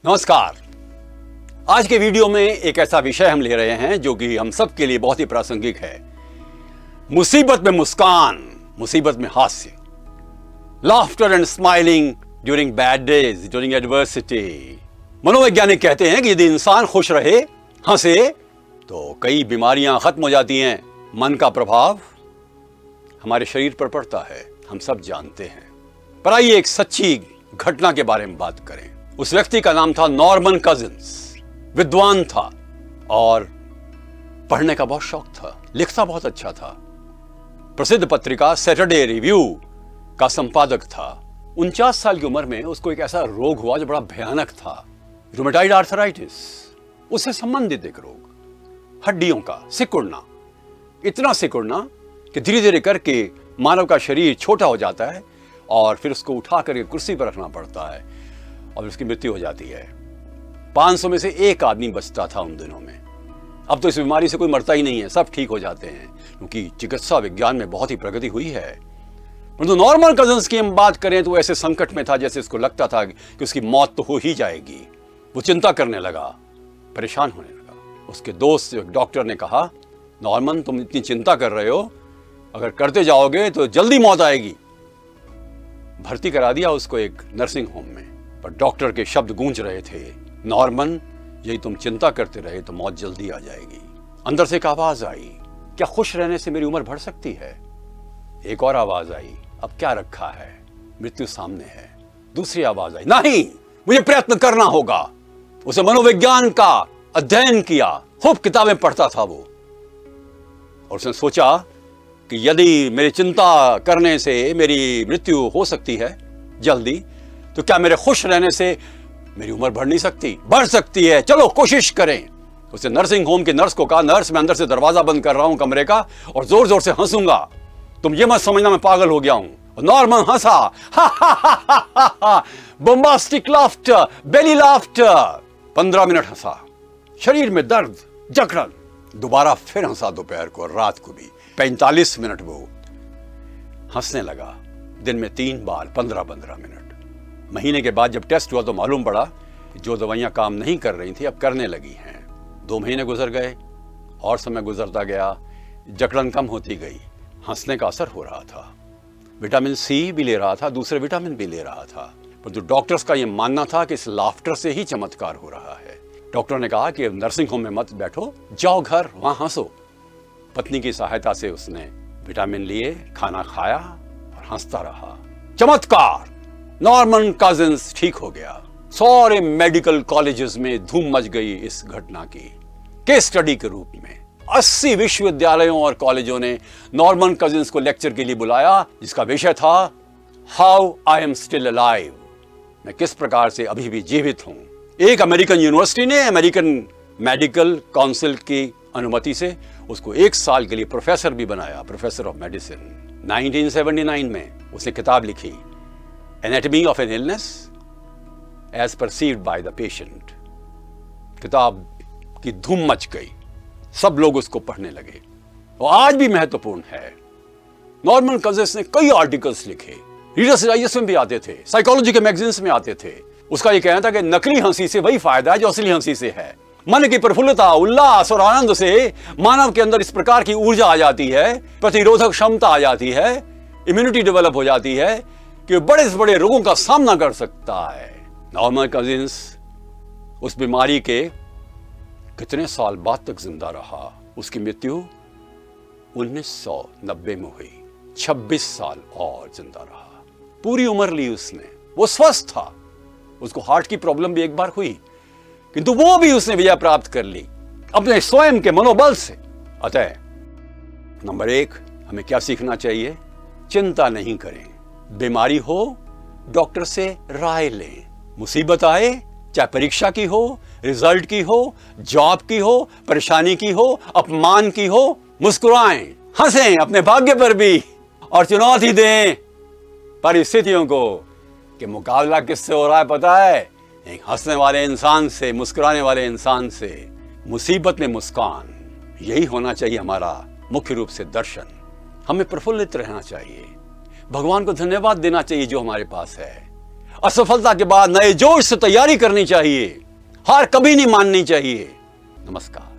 नमस्कार। आज के वीडियो में एक ऐसा विषय हम ले रहे हैं जो कि हम सब के लिए बहुत ही प्रासंगिक है। मुसीबत में मुस्कान, मुसीबत में हास्य। Laughter and smiling during bad days, during adversity. मनोवैज्ञानिक कहते हैं कि यदि इंसान खुश रहे, हंसे, तो कई बीमारियां खत्म हो जाती हैं। मन का प्रभाव हमारे शरीर पर पड़ता है, हम सब जानते हैं। पर आइए एक सच्ची घटना के बारे में बात करें। उस व्यक्ति का नाम था नॉर्मन कजिंस। विद्वान था और पढ़ने का बहुत शौक था, लिखता बहुत अच्छा था। प्रसिद्ध पत्रिका सैटरडे रिव्यू का संपादक था। 49 साल की उम्र में उसको एक ऐसा रोग हुआ जो बड़ा भयानक था, रूमेटॉइड आर्थराइटिस। उससे संबंधित एक रोग, हड्डियों का सिकुड़ना। इतना सिकुड़ना कि धीरे धीरे करके मानव का शरीर छोटा हो जाता है और फिर उसको उठा करके कुर्सी पर रखना पड़ता है और उसकी मृत्यु हो जाती है। 500 में से एक आदमी बचता था उन दिनों में। अब तो इस बीमारी से कोई मरता ही नहीं है, सब ठीक हो जाते हैं क्योंकि चिकित्सा विज्ञान में बहुत ही प्रगति हुई है। परंतु नॉर्मन कजिंस की हम बात करें तो ऐसे संकट में था जैसे उसको लगता था कि उसकी मौत तो हो ही जाएगी। वो चिंता करने लगा, परेशान होने लगा। उसके दोस्त एक डॉक्टर ने कहा, नॉर्मन तुम इतनी चिंता कर रहे हो, अगर करते जाओगे तो जल्दी मौत आएगी। भर्ती करा दिया उसको एक नर्सिंग होम में। पर डॉक्टर के शब्द गूंज रहे थे, नॉर्मन यही तुम चिंता करते रहे तो मौत जल्दी आ जाएगी। अंदर से एक आवाज आई, क्या खुश रहने से मेरी उम्र बढ़ सकती है? एक और आवाज आई, अब क्या रखा है, मृत्यु सामने है। दूसरी आवाज आई, नहीं, मुझे प्रयत्न करना होगा। उसे मनोविज्ञान का अध्ययन किया, खूब किताबें पढ़ता था वो, और उसने सोचा कि यदि मेरी चिंता करने से मेरी मृत्यु हो सकती है जल्दी, तो क्या मेरे खुश रहने से मेरी उम्र बढ़ नहीं सकती? बढ़ सकती है, चलो कोशिश करें। उसने नर्सिंग होम की नर्स को कहा, नर्स मैं अंदर से दरवाजा बंद कर रहा हूं कमरे का और जोर जोर से हंसूंगा, तुम ये मत समझना मैं पागल हो गया हूं। नॉर्मन हंसा, बम्बास्टिक लाफ्टर, बेली लाफ्टर। 15 मिनट हंसा, शरीर में दर्द, जकड़न। दोबारा फिर हंसा दोपहर को और रात को भी। 45 मिनट वो हंसने लगा, दिन में 3 बार, 15-15 मिनट। महीने के बाद जब टेस्ट हुआ तो मालूम पड़ा कि जो दवाइयां काम नहीं कर रही थी अब करने लगी हैं। 2 महीने गुजर गए और समय गुजरता गया, जकड़न कम होती गई, हंसने का असर हो रहा था। विटामिन सी भी ले रहा था, दूसरे विटामिन भी ले रहा था। पर जो डॉक्टर्स का ये मानना था कि इस लाफ्टर से ही चमत्कार हो रहा है। डॉक्टर ने कहा कि नर्सिंग होम में मत बैठो, जाओ घर, वहां हंसो। पत्नी की सहायता से उसने विटामिन लिए, खाना खाया और हंसता रहा। चमत्कार! नॉर्मन कजिंस ठीक हो गया। सारे मेडिकल कॉलेजेस में धूम मच गई इस घटना की, केस स्टडी के रूप में। 80 विश्वविद्यालयों और कॉलेजों ने नॉर्मन कजिंस को लेक्चर के लिए बुलाया, जिसका विषय था how I am still alive, मैं किस प्रकार से अभी भी जीवित हूं। एक अमेरिकन यूनिवर्सिटी ने अमेरिकन मेडिकल काउंसिल की अनुमति से उसको 1 साल के लिए प्रोफेसर भी बनाया, प्रोफेसर ऑफ मेडिसिन। 1979 में उसने किताब लिखी, anatomy of an illness as perceived by the patient. किताब की धूम मच गई, सब लोग उसको पढ़ने लगे और आज भी महत्वपूर्ण है। नॉर्मन कजिंस ने कई आर्टिकल्स लिखे, रीडर्स डाइजेस्ट में भी आते थे, साइकोलॉजी के मैगजीन्स में आते थे। उसका यह कहना था कि नकली हंसी से वही फायदा है जो असली हंसी से है। मन की प्रफुल्लता, उल्लास और आनंद से मानव के अंदर इस प्रकार की ऊर्जा आ जाती है, प्रतिरोधक क्षमता आ जाती है, इम्यूनिटी डेवलप हो जाती है कि बड़े से बड़े रोगों का सामना कर सकता है। नॉर्मन कजिंस उस बीमारी के कितने साल बाद तक जिंदा रहा। उसकी मृत्यु 1990 में हुई। 26 साल और जिंदा रहा, पूरी उम्र ली उसने। वो स्वस्थ था, उसको हार्ट की प्रॉब्लम भी एक बार हुई, किंतु वो भी उसने विजय प्राप्त कर ली अपने स्वयं के मनोबल से। अतः नंबर 1, हमें क्या सीखना चाहिए? चिंता नहीं करें। बीमारी हो, डॉक्टर से राय लें। मुसीबत आए, चाहे परीक्षा की हो, रिजल्ट की हो, जॉब की हो, परेशानी की हो, अपमान की हो, मुस्कुराएं, हंसें अपने भाग्य पर भी और चुनौती दें परिस्थितियों को कि मुकाबला किससे हो रहा है पता है? एक हंसने वाले इंसान से, मुस्कुराने वाले इंसान से। मुसीबत में मुस्कान, यही होना चाहिए हमारा मुख्य रूप से दर्शन। हमें प्रफुल्लित रहना चाहिए, भगवान को धन्यवाद देना चाहिए जो हमारे पास है, असफलता के बाद नए जोश से तैयारी करनी चाहिए, हार कभी नहीं माननी चाहिए। नमस्कार।